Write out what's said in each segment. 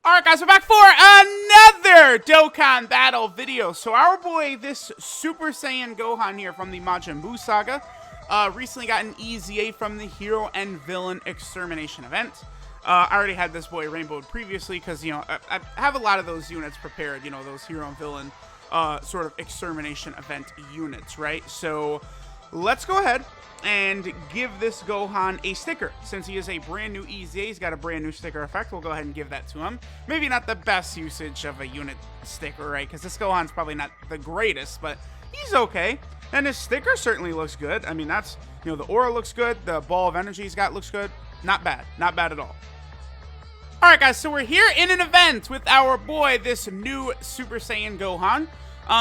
Alright guys, we're back for another Dokkan battle video. So our boy, this Super Saiyan Gohan here from the Majin Buu Saga, recently got an EZA from the Hero and Villain Extermination event. I already had this boy rainbowed previously because, you know, I have a lot of those units prepared, you know, those Hero and Villain sort of Extermination event units, right? So let's go ahead and give this Gohan a sticker. Since he is a brand new EZA, he's got a brand new sticker effect. We'll go ahead and give that to him. Maybe not the best usage of a unit sticker, right? Because this Gohan's probably not the greatest, but he's okay. And his sticker certainly looks good. I mean, that's, you know, the aura looks good. The ball of energy he's got looks good. Not bad. Not bad at all. Alright guys, so we're here in an event with our boy, this new Super Saiyan Gohan.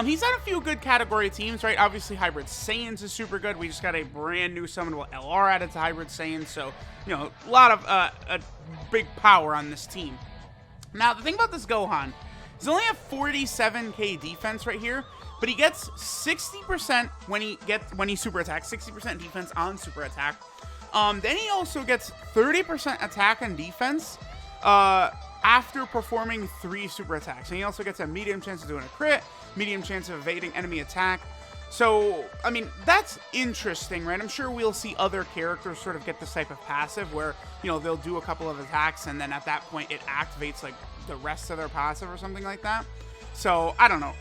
He's on a few good category teams, right? Obviously, Hybrid Saiyans is super good. We just got a brand new summonable LR added to Hybrid Saiyans, so, you know, a lot of a big power on this team. Now, the thing about this Gohan, he's only at 47k defense right here, but he gets 60% when he super attacks, 60% defense on super attack. Then he also gets 30% attack and defense, after performing 3 super attacks. And he also gets a medium chance of doing a crit, medium chance of evading enemy attack. So, I mean, that's interesting, right? I'm sure we'll see other characters sort of get this type of passive where, you know, they'll do a couple of attacks and then at that point it activates like the rest of their passive or something like that. So, I don't know.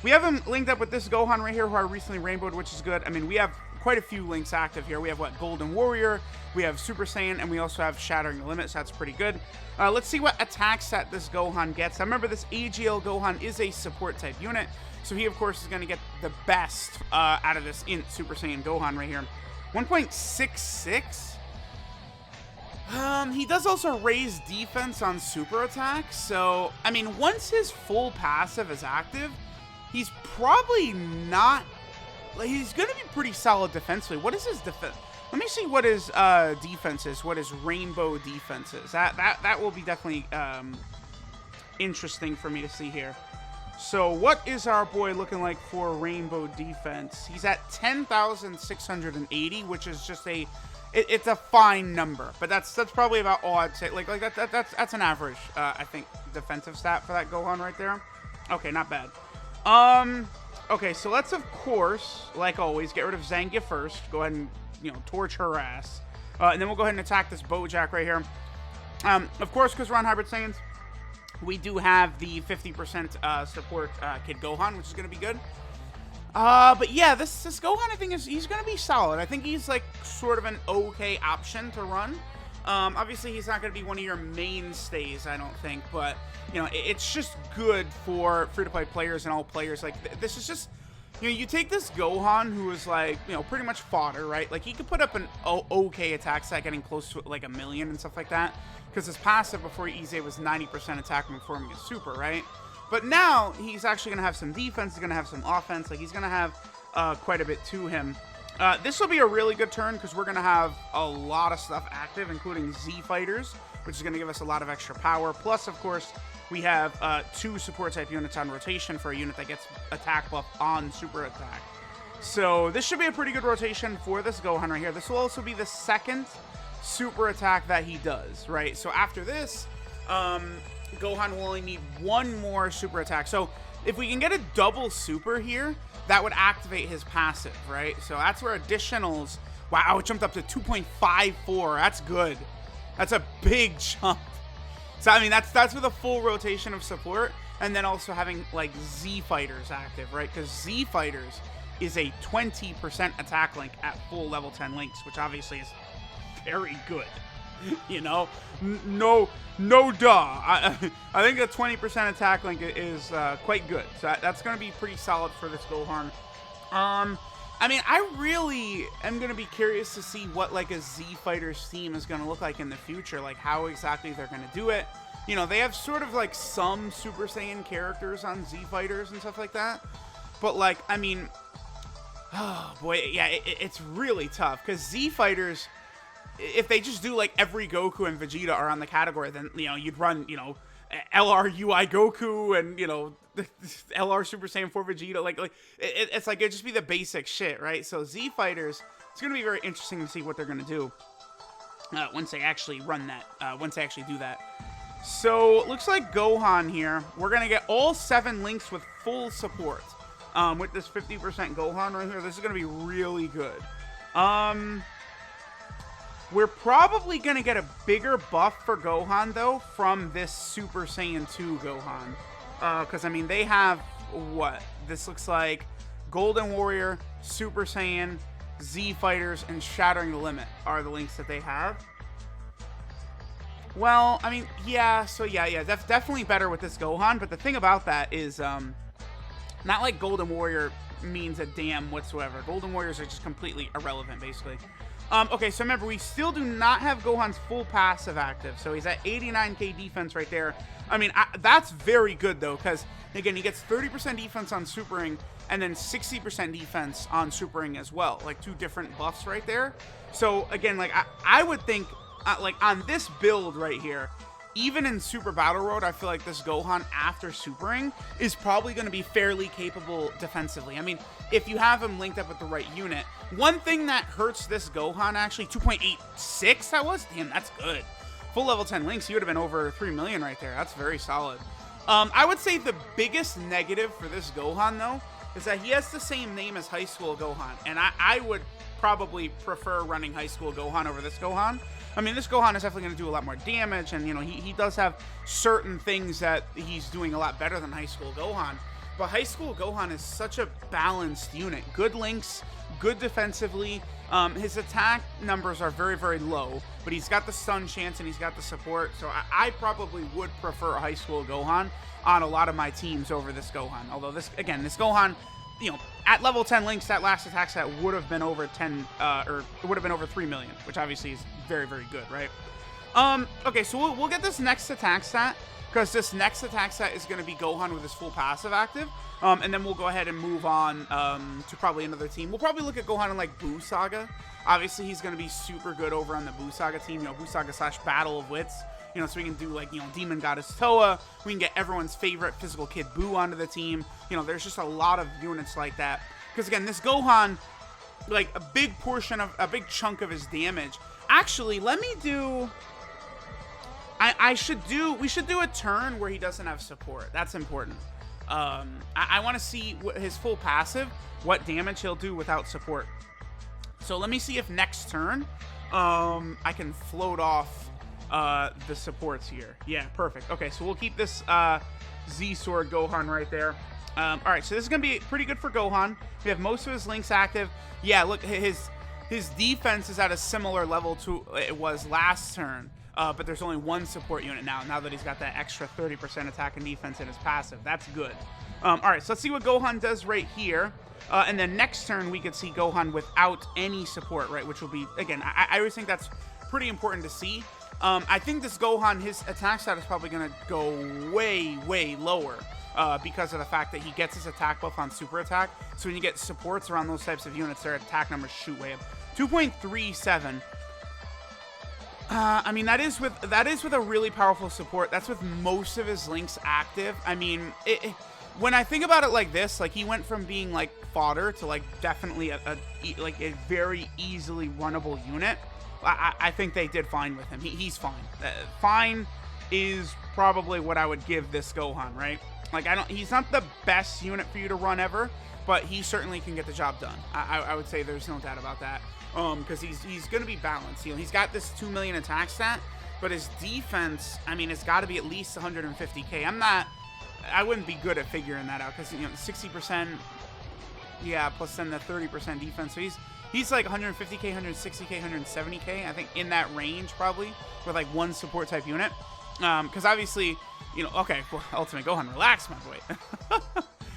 We have him linked up with this Gohan right here who I recently rainbowed, which is good. I mean, we have quite a few links active here. We have, what, Golden Warrior, we have Super Saiyan, and we also have Shattering the Limit, so that's pretty good. Let's see what attack set this Gohan gets. Now, remember, this AGL Gohan is a support type unit, so he, of course, is going to get the best out of this INT Super Saiyan Gohan right here. 1.66. He does also raise defense on super attacks, so, I mean, once his full passive is active, he's probably not... Like, he's going to be pretty solid defensively. What is his defense? Let me see what his defense is, what his rainbow defense is. That will be definitely interesting for me to see here. So what is our boy looking like for rainbow defense? He's at 10,680, which is just a... It's a fine number, but that's probably about all I'd say. Like that's an average, I think, defensive stat for that Gohan right there. Okay, not bad. Okay, so let's, of course, like always, get rid of Zangia first. Go ahead and, you know, torch her ass. And then we'll go ahead and attack this Bojack right here. Of course, because we're on Hybrid Saiyans, we do have the 50% support Kid Gohan, which is going to be good. But yeah, this Gohan, I think, he's going to be solid. I think he's, like, sort of an okay option to run. Obviously, he's not going to be one of your mainstays, I don't think, but, you know, it's just good for free-to-play players and all players. Like, this is just, you know, you take this Gohan who is, like, you know, pretty much fodder, right? Like, he could put up an okay attack stat getting close to, like, 1,000,000 and stuff like that, because his passive before EZA was 90% attack when performing his super, right? But now, he's actually going to have some defense, he's going to have some offense, like, he's going to have quite a bit to him. This will be a really good turn because we're going to have a lot of stuff active, including Z Fighters, which is going to give us a lot of extra power. Plus, of course, we have 2 support type units on rotation for a unit that gets attack buff on super attack. So this should be a pretty good rotation for this Gohan right here. This will also be the second super attack that he does, right? So after this, Gohan will only need 1 more super attack. So if we can get a double super here, that would activate his passive, right? So that's where additionals... Wow, it jumped up to 2.54. That's good. That's a big jump. So, I mean, that's with a full rotation of support, and then also having, like, Z Fighters active, right? Because Z Fighters is a 20% attack link at full level 10 links, which obviously is very good. You know? No duh. I think a 20% attack link is quite good. So that's going to be pretty solid for this Gohan. I mean, I really am going to be curious to see what, like, a Z Fighters team is going to look like in the future. Like, how exactly they're going to do it. You know, they have sort of, like, some Super Saiyan characters on Z Fighters and stuff like that. But, like, I mean... Oh, boy, yeah, it's really tough. Because Z Fighters... If they just do, like, every Goku and Vegeta are on the category, then, you know, you'd run, you know, LR UI Goku and, you know, LR Super Saiyan 4 Vegeta. Like it's like, it'd just be the basic shit, right? So Z Fighters, it's going to be very interesting to see what they're going to do once they actually run that, once they actually do that. So, it looks like Gohan here, we're going to get all 7 links with full support. With this 50% Gohan right here, this is going to be really good. We're probably going to get a bigger buff for Gohan, though, from this Super Saiyan 2 Gohan. Because, I mean, they have, what? This looks like Golden Warrior, Super Saiyan, Z Fighters, and Shattering the Limit are the links that they have. Well, I mean, yeah, so yeah, definitely better with this Gohan, but the thing about that is, not like Golden Warrior means a damn whatsoever. Golden Warriors are just completely irrelevant, basically. Okay, so remember, we still do not have Gohan's full passive active, so he's at 89k defense right there. I mean, that's very good, though, because, again, he gets 30% defense on Supering, and then 60% defense on Supering as well. Like, 2 different buffs right there. So, again, like, I would think, like, on this build right here, even in Super Battle Road, I feel like this Gohan after Supering is probably going to be fairly capable defensively. I mean, if you have him linked up with the right unit. One thing that hurts this Gohan, actually, 2.86 that was? Damn, that's good. Full level 10 links, he would have been over 3 million right there. That's very solid. I would say the biggest negative for this Gohan, though, is that he has the same name as High School Gohan. And I would probably prefer running High School Gohan over this Gohan. I mean, this Gohan is definitely going to do a lot more damage, and, you know, he does have certain things that he's doing a lot better than High School Gohan. But High School Gohan is such a balanced unit. Good links, good defensively. His attack numbers are very, very low, but he's got the stun chance and he's got the support. So I probably would prefer High School Gohan on a lot of my teams over this Gohan. Although this Gohan, you know, at level 10 links, that last attack set would have been over 10, or it would have been over 3 million, which obviously is very, very good, right? Okay, so we'll get this next attack stat, because this next attack set is going to be Gohan with his full passive active, and then we'll go ahead and move on to probably another team. We'll probably look at Gohan in, like, Buu Saga. Obviously, he's going to be super good over on the Buu Saga team, you know, Buu Saga / Battle of Wits. You know, so we can do, like, you know, Demon Goddess Toa. We can get everyone's favorite physical kid Buu onto the team. You know, there's just a lot of units like that. Because, again, this Gohan, like, a big chunk of his damage. Actually, let me do... we should do a turn where he doesn't have support. That's important. I want to see his full passive, what damage he'll do without support. So let me see if next turn, I can float off the supports here. Yeah, perfect. Okay, so we'll keep this Z-Sword Gohan right there. All right, so this is going to be pretty good for Gohan. We have most of his links active. Yeah, look, his defense is at a similar level to it was last turn, but there's only 1 support unit now that he's got that extra 30% attack and defense in his passive. That's good. All right, so let's see what Gohan does right here. And then next turn, we could see Gohan without any support, right, which will be, again, I always think that's pretty important to see. I think this Gohan, his attack stat is probably going to go way, way lower because of the fact that he gets his attack buff on super attack. So when you get supports around those types of units, their attack numbers shoot way up. 2.37. I mean, that is with a really powerful support. That's with most of his links active. I mean, when I think about it like this, like, he went from being, like, fodder to, like, definitely a very easily runnable unit. I think they did fine with him. He's fine. Fine is probably what I would give this Gohan, right? Like, he's not the best unit for you to run ever, but he certainly can get the job done. I would say there's no doubt about that. Because he's going to be balanced. You know, he's got this 2 million attack stat, but his defense, I mean, it's got to be at least 150k. I wouldn't be good at figuring that out because, you know, 60%, yeah, plus then the 30% defense. So he's like 150k, 160k, 170k. I think in that range probably with like 1 support type unit. Because obviously, you know, okay, well, Ultimate Gohan, relax, my boy.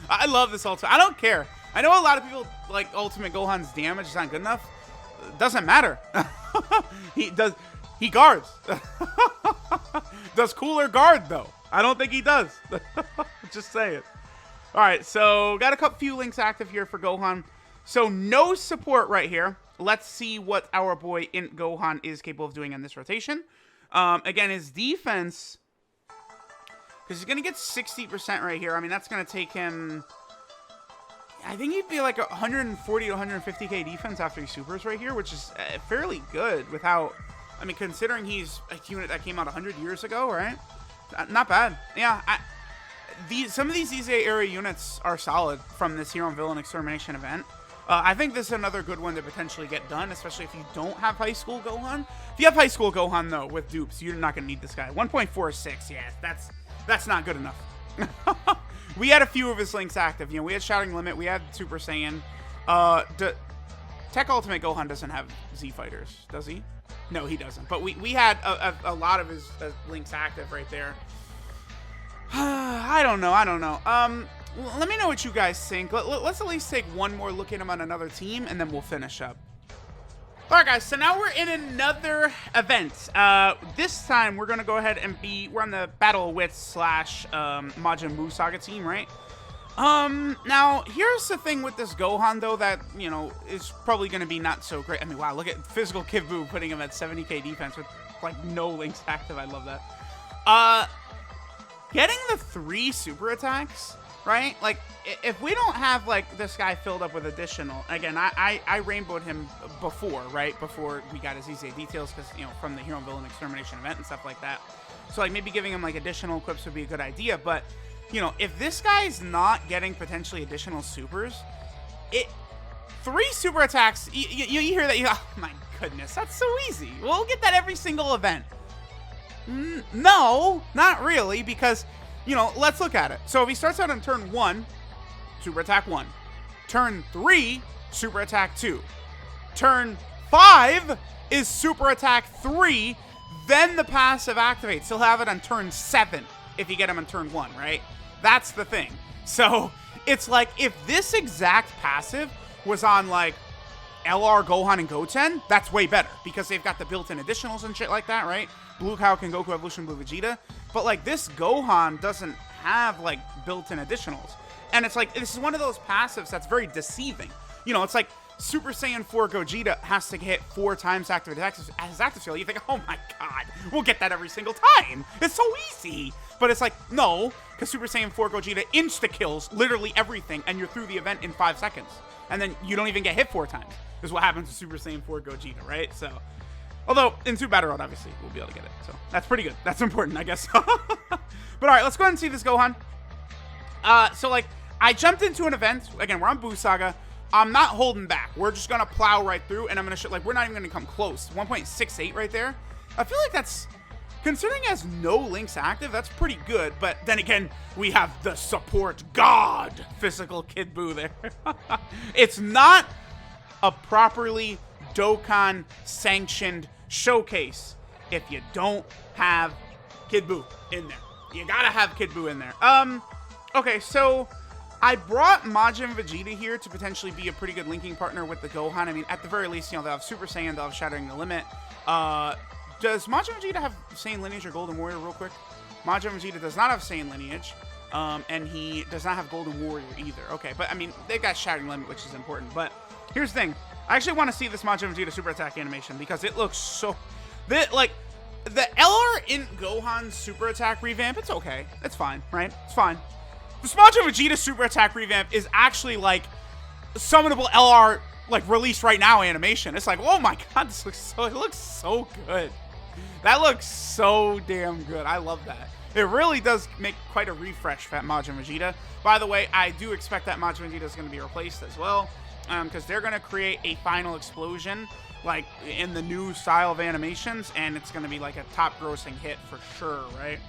I love this Ultimate. I don't care. I know a lot of people like Ultimate Gohan's damage is not good enough. Doesn't matter. He guards. Does Cooler guard though? I don't think he does. Just say it. All right, so got a few links active here for Gohan. So no support right here. Let's see what our boy INT Gohan is capable of doing on this rotation. Again, his defense, because he's gonna get 60% right here. I mean, that's gonna take him. I think he'd be like 140 to 150k defense after he supers right here, which is fairly good without, I mean, considering he's a unit that came out 100 years ago, right? Not bad. Yeah, some of these EZA area units are solid from this Hero and Villain Extermination event. I think this is another good one to potentially get done, especially if you don't have High School Gohan. If you have High School Gohan, though, with dupes, you're not going to need this guy. 1.46, yeah, that's not good enough. We had a few of his links active. You know, we had Shouting Limit, we had Super Saiyan. Tech Ultimate Gohan doesn't have Z Fighters, does he? No, he doesn't. But we had a lot of his links active right there. I don't know. Let me know what you guys think. Let's at least take one more look at him on another team, and then we'll finish up. Alright guys, so now we're in another event. This time we're gonna go ahead and we're on the Battle of Wits / Majin Buu Saga team, right? Now here's the thing with this Gohan though that, you know, is probably gonna be not so great. I mean, wow, look at Physical Kid Buu putting him at 70k defense with like no links active. I love that. Getting the 3 super attacks, right? Like, if we don't have, like, this guy filled up with additional... Again, I rainbowed him before, right? Before we got his EZA details, because, you know, from the Hero and Villain Extermination event and stuff like that. So, like, maybe giving him, like, additional equips would be a good idea. But, you know, if this guy's not getting potentially additional supers, 3 super attacks, you hear that, oh, my goodness, that's so easy. We'll get that every single event. No, not really, because, you know, let's look at it. So if he starts out on turn 1, super attack 1. Turn 3, super attack 2. Turn 5 is super attack 3. Then the passive activates. He'll have it on turn 7 if you get him on turn 1, right? That's the thing. So it's like if this exact passive was on like LR, Gohan, and Goten, that's way better because they've got the built-in additionals and shit like that, right? Blue Cow can Goku Evolution Blue Vegeta. But, like, this Gohan doesn't have, like, built-in additionals. And it's like, this is one of those passives that's very deceiving. You know, it's like Super Saiyan 4 Gogeta has to hit 4 times activated his active skill. You think, oh my god, we'll get that every single time. It's so easy. But it's like, no, because Super Saiyan 4 Gogeta insta-kills literally everything, and you're through the event in 5 seconds. And then you don't even get hit 4 times. This is what happens to Super Saiyan 4 Gogeta, right? So... Although, in Super Battle Road, obviously, we'll be able to get it. So, that's pretty good. That's important, I guess. But, alright, let's go ahead and see this Gohan. So, like, I jumped into an event. Again, we're on Buu Saga. I'm not holding back. We're just going to plow right through, and I'm going to like, we're not even going to come close. 1.68 right there. I feel like that's, considering it has no links active, that's pretty good. But then again, we have the support god, Physical Kid Buu there. It's not a properly Dokkan sanctioned showcase if you don't have Kid Buu in there. You gotta have Kid Buu in there. Okay, so I brought Majin Vegeta here to potentially be a pretty good linking partner with the Gohan. I mean, at the very least, you know, they'll have Super Saiyan, they'll have Shattering the Limit. Does Majin Vegeta have Saiyan lineage or Golden Warrior real quick? Majin Vegeta does not have Saiyan lineage. And he does not have Golden Warrior either. Okay, but I mean, they've got Shattering Limit, which is important. But here's the thing. I actually want to see this Majin Vegeta super attack animation because it looks so... Like, the LR INT Gohan super attack revamp, it's okay. It's fine, right? It's fine. This Majin Vegeta super attack revamp is actually, like, summonable LR, like, released right now animation. It's like, oh my god, this looks so... It looks so good. That looks so damn good. I love that. It really does make quite a refresh for that Majin Vegeta. By the way, I do expect that Majin Vegeta is going to be replaced as well. Because they're going to create a final explosion, like, in the new style of animations, and it's going to be, like, a top-grossing hit for sure, right?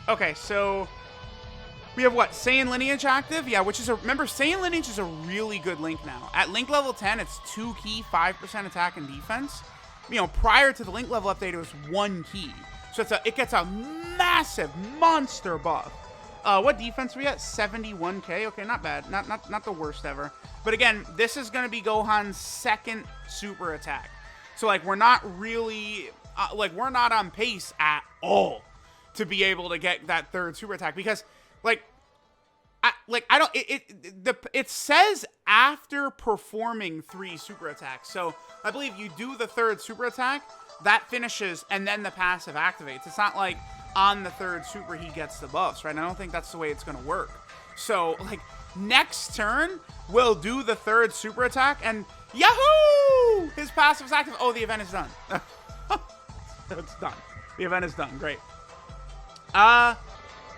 Okay, so we have, what, Saiyan Lineage active? Yeah, which is remember, Saiyan Lineage is a really good link now. At link level 10, it's 2 key, 5% attack and defense. You know, prior to the link level update, it was 1 key. So it gets a massive monster buff. What defense are we at? 71k. Okay, not bad. Not the worst ever. But again, this is going to be Gohan's 2nd super attack. So, like, we're not really... like, we're not on pace at all to be able to get that 3rd super attack. Because, like... I don't... It says after performing 3 super attacks. So, I believe you do the 3rd super attack, that finishes, and then the passive activates. It's not like... on the 3rd super he gets the buffs, right? I don't think that's the way it's gonna work. So, like, next turn, we'll do the 3rd super attack, and yahoo! His passive is active. Oh, the event is done. It's done. The event is done. Great.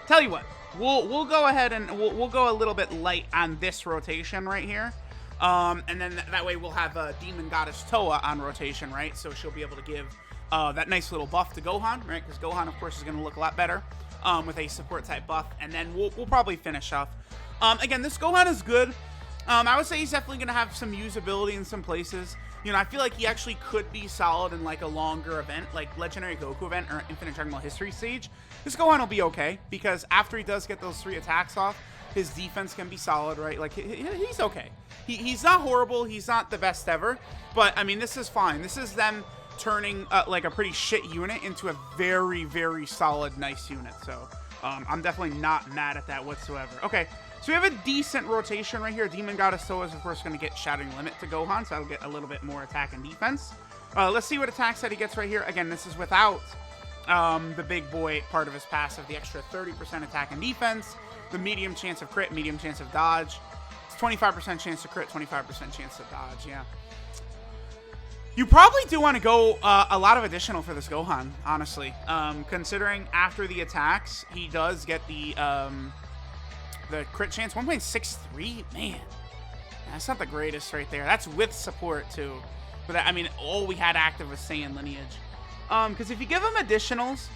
Tell you what, we'll go ahead and we'll go a little bit light on this rotation right here. And then that way we'll have Demon Goddess Toa on rotation, right? So she'll be able to give that nice little buff to Gohan, right? Because Gohan, of course, is going to look a lot better with a support type buff. And then we'll probably finish off. Again, this Gohan is good. I would say he's definitely going to have some usability in some places. You know, I feel like he actually could be solid in like a longer event, like Legendary Goku event or Infinite Dragon Ball History stage. This Gohan will be okay because after he does get those 3 attacks off, his defense can be solid, right? Like, he's okay. He's not horrible. He's not the best ever. But, I mean, this is fine. This is them turning, like, a pretty shit unit into a very, very solid, nice unit. So, I'm definitely not mad at that whatsoever. Okay, so we have a decent rotation right here. Demon Goddess Toa is, of course, going to get Shattering Limit to Gohan, so that'll get a little bit more attack and defense. Let's see what attacks that he gets right here. Again, this is without the big boy part of his passive, the extra 30% attack and defense, the medium chance of crit, medium chance of dodge. It's 25% chance to crit, 25% chance to dodge, yeah. You probably do want to go a lot of additional for this Gohan, honestly. Considering after the attacks, he does get the crit chance. 1.63? Man, that's not the greatest right there. That's with support, too. But that, I mean, all we had active was Saiyan lineage. Because if you give him additionals,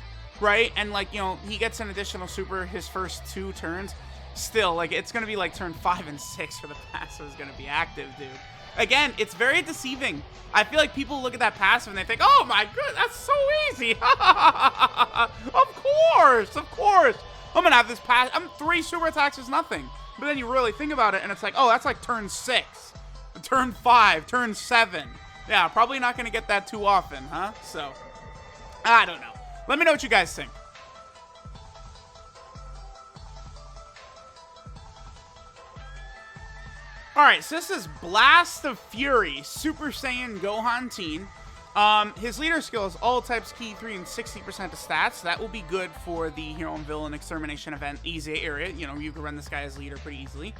right, and, like, you know, he gets an additional super his first 2 turns, still, like, it's going to be, like, turn 5 and 6 for the passive is going to be active, dude. Again, it's very deceiving. I feel like people look at that passive and they think, oh, my god, that's so easy. Of course. I'm going to have this pass. 3 super attacks is nothing. But then you really think about it, and it's like, oh, that's like turn 6, turn 5, turn 7. Yeah, probably not going to get that too often, huh? So, I don't know. Let me know what you guys think. Alright, so this is Blast of Fury, Super Saiyan Gohan Teen. His leader skill is all types key 3 and 60% of stats. That will be good for the Hero and Villain Extermination event EZA area. You know, you can run this guy as leader pretty easily.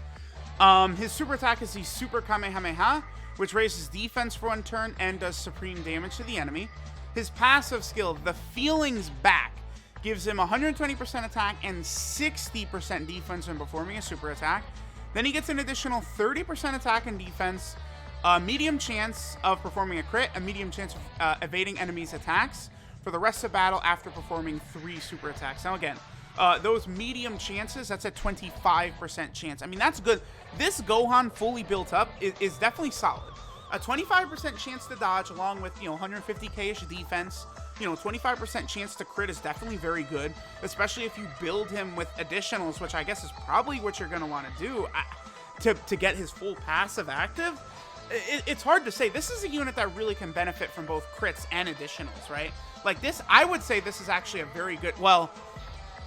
His super attack is the Super Kamehameha, which raises defense for 1 turn and does supreme damage to the enemy. His passive skill, the Feelings Back, gives him 120% attack and 60% defense when performing a super attack. Then he gets an additional 30% attack and defense, a medium chance of performing a crit, a medium chance of evading enemies' attacks for the rest of battle after performing 3 super attacks. Now again, those medium chances, that's a 25% chance. I mean, that's good. This Gohan fully built up is definitely solid. A 25% chance to dodge along with, you know, 150k-ish defense. You know, 25% chance to crit is definitely very good, especially if you build him with additionals, which I guess is probably what you're going to want to do to get his full passive active. It's hard to say. This is a unit that really can benefit from both crits and additionals, right? Like this, I would say this is actually a very good, well,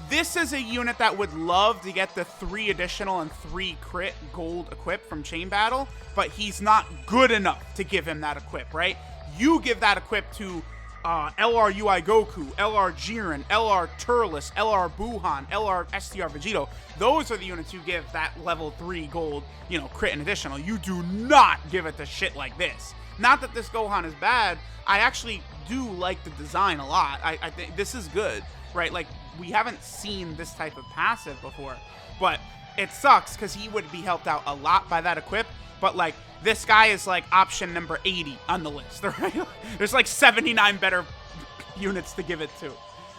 this is a unit that would love to get the 3 additional and 3 crit gold equip from Chain Battle, but he's not good enough to give him that equip, right? You give that equip to LR UI Goku, LR Jiren, LR Turles, LR Buhan, LR STR Vegito. Those are the units you give that level 3 gold, you know, crit and additional. You do not give it to shit like this. Not that this Gohan is bad. I actually do like the design a lot. I think this is good, right? Like, we haven't seen this type of passive before, but it sucks because he would be helped out a lot by that equip. But, like, this guy is, like, option number 80 on the list, right? There's, like, 79 better units to give it to.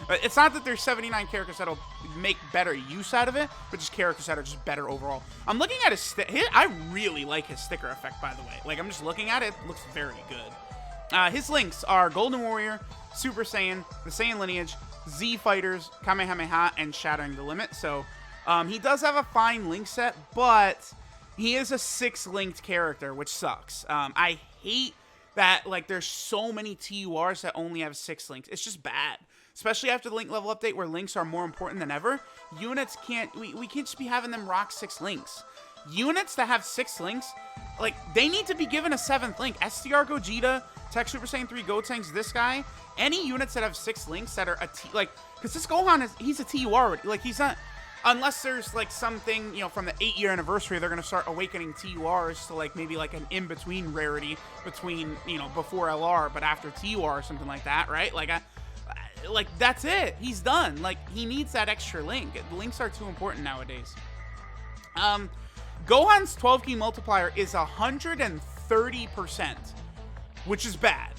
It's not that there's 79 characters that'll make better use out of it, but just characters that are just better overall. I'm looking at his I really like his sticker effect, by the way. Like, I'm just looking at it. It looks very good. His links are Golden Warrior, Super Saiyan, the Saiyan Lineage, Z Fighters, Kamehameha, and Shattering the Limit. So, he does have a fine link set, but he is a 6-linked character, which sucks. I hate that, like, there's so many TURs that only have 6 links. It's just bad. Especially after the link level update where links are more important than ever. Units can't, we can't just be having them rock 6 links. Units that have 6 links, like, they need to be given a 7th link. STR Gogeta, Tech Super Saiyan 3 Gotenks, this guy. Any units that have 6 links that are a T, like, because this Gohan he's a TUR already. Like, he's not, unless there's, like, something, you know, from the 8-year anniversary, they're going to start awakening TURs to, like, maybe, like, an in-between rarity between, you know, before LR, but after TUR or something like that, right? Like, like, that's it. He's done. Like, he needs that extra link. The links are too important nowadays. Gohan's 12 key multiplier is 130%, which is bad.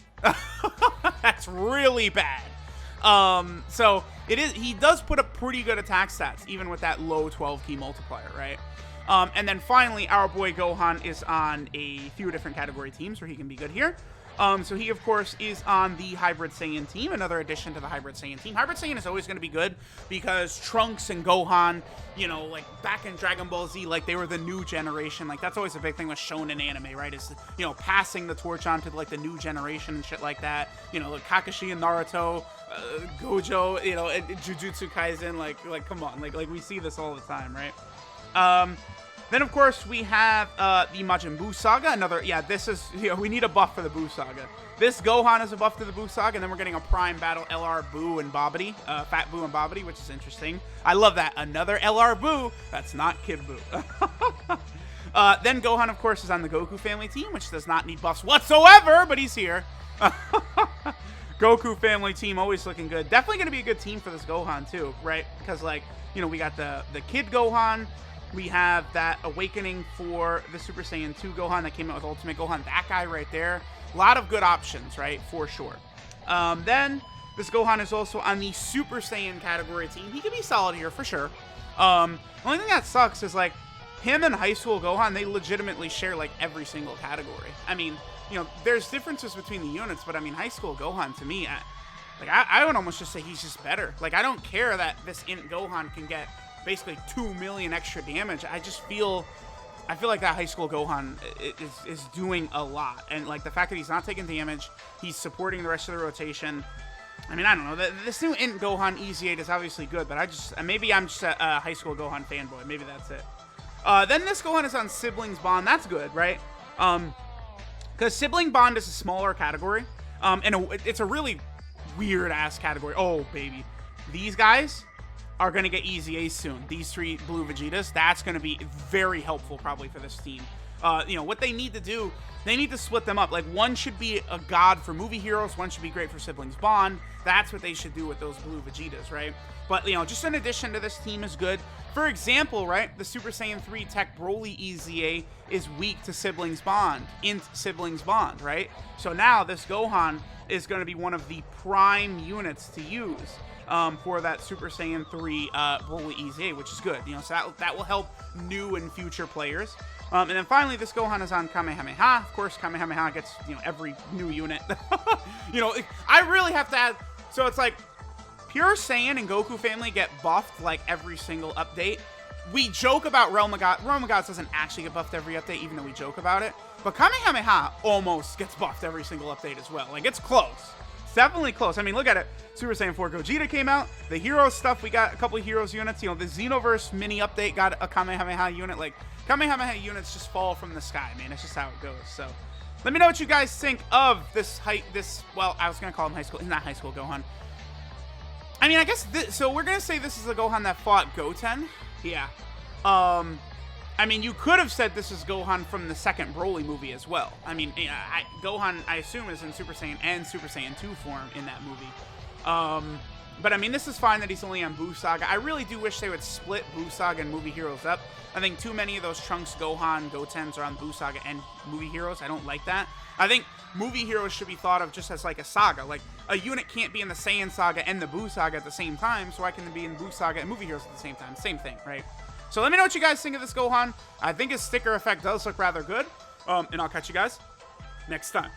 That's really bad. So it is, he does put up pretty good attack stats, even with that low 12 key multiplier, right? And then finally, our boy Gohan is on a few different category teams where he can be good here. So he, of course, is on the Hybrid Saiyan team, another addition to the Hybrid Saiyan team. Hybrid Saiyan is always going to be good because Trunks and Gohan, you know, like back in Dragon Ball Z, like they were the new generation. Like that's always a big thing with shonen anime, right? Is, you know, passing the torch on to like the new generation and shit like that. You know, like Kakashi and Naruto, Gojo, you know, and Jujutsu Kaisen, like come on, like we see this all the time, right? Then, of course, we have the Majin Buu Saga. Another, yeah, this is, you know, we need a buff for the Buu Saga. This Gohan is a buff to the Buu Saga, and then we're getting a Prime Battle LR Buu and Bobbity, Fat Buu and Bobbity, which is interesting. I love that. Another LR Buu. That's not Kid Buu. Then Gohan, of course, is on the Goku family team, which does not need buffs whatsoever, but he's here. Goku family team, always looking good. Definitely going to be a good team for this Gohan, too, right? Because, like, you know, we got the Kid Gohan. We have that awakening for the Super Saiyan 2 Gohan that came out with Ultimate Gohan. That guy right there. A lot of good options, right? For sure. Then, this Gohan is also on the Super Saiyan category team. He can be solid here, for sure. The only thing that sucks is, like, him and High School Gohan, they legitimately share, like, every single category. I mean, you know, there's differences between the units, but, I mean, High School Gohan, to me, I would almost just say he's just better. Like, I don't care that this INT Gohan can get basically 2 million extra damage. I feel like that High School Gohan is doing a lot, and like the fact that he's not taking damage, he's supporting the rest of the rotation. I mean, I don't know, this new INT Gohan EZA 8 is obviously good, but maybe I'm just a High School Gohan fanboy. Maybe that's it. Then this Gohan is on Siblings Bond. That's good, right? Because Sibling Bond is a smaller category, and it's a really weird ass category. Oh baby, these guys are going to get EZA soon. These 3 blue Vegetas, that's going to be very helpful probably for this team. You know, what they need to do, they need to split them up. Like, one should be a god for movie heroes, one should be great for Siblings Bond. That's what they should do with those blue Vegetas, right? But, you know, just an addition to this team is good. For example, right, the Super Saiyan 3 Tech Broly EZA is weak to Siblings Bond, INT Siblings Bond, right? So now this Gohan is going to be one of the prime units to use for that Super Saiyan 3 Broly EZA, which is good. You know, so that will help new and future players. And then finally, this Gohan is on Kamehameha. Of course, Kamehameha gets, you know, every new unit. You know, I really have to add, so it's like, Pure Saiyan and Goku family get buffed like every single update. We joke about Realm of Gods. Realm of Gods doesn't actually get buffed every update, even though we joke about it. But Kamehameha almost gets buffed every single update as well. Like, it's close. It's definitely close. I mean, look at it. Super Saiyan 4 Gogeta came out. The Heroes stuff, we got a couple of Heroes units. You know, the Xenoverse mini update got a Kamehameha unit. Like, Kamehameha units just fall from the sky, man. It's just how it goes. So, let me know what you guys think of this well, I was going to call him High School. He's not High School Gohan. I mean, I guess so we're going to say this is the Gohan that fought Goten. Yeah. I mean, you could have said this is Gohan from the second Broly movie as well. I mean, Gohan, I assume, is in Super Saiyan and Super Saiyan 2 form in that movie. But I mean, this is fine that he's only on Buu Saga. I really do wish they would split Buu Saga and Movie Heroes up. I think too many of those Trunks, Gohan, Gotens are on Buu Saga and Movie Heroes. I don't like that. I think Movie Heroes should be thought of just as like a saga. Like, a unit can't be in the Saiyan Saga and the Buu Saga at the same time, so I can be in Buu Saga and Movie Heroes at the same time. Same thing, right? So let me know what you guys think of this Gohan. I think his sticker effect does look rather good. And I'll catch you guys next time.